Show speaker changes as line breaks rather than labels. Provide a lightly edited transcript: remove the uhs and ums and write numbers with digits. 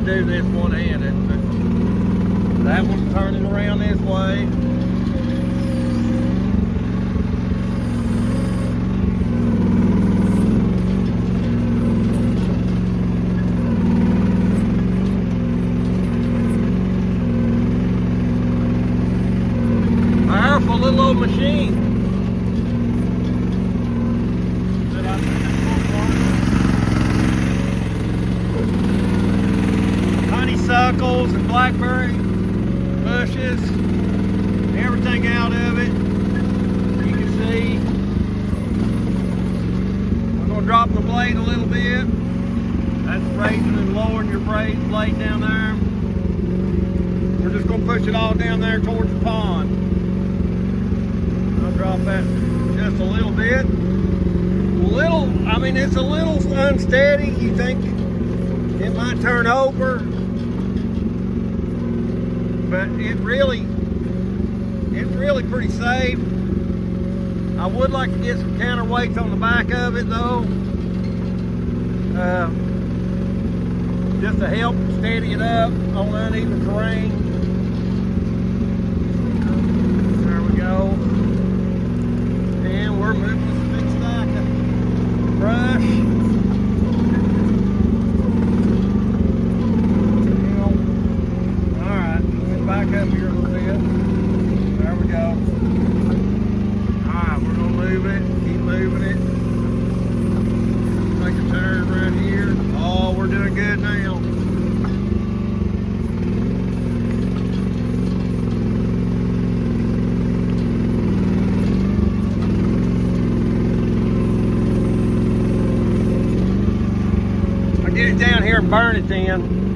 to do this one-handed, but that one's turning around this way. Powerful little old machine. Honeysuckles and blackberry bushes, everything out of it. You can see we're going to drop the blade a little bit. That's raising and lowering your blade down there. We're just going to push it all down there towards the pond. I'll drop that just a little bit. I mean, it's a little unsteady. You think it might turn over, but it's really pretty safe. I would like to get some counterweights on the back of it though, just to help steady it up on uneven terrain. There we go. And we're moving this big stack of brush. Alright, back up here a little bit. There we go. Alright, we're going to move it, keep moving it. Make a turn right here. Oh, we're doing good now. Get it down here and burn it then.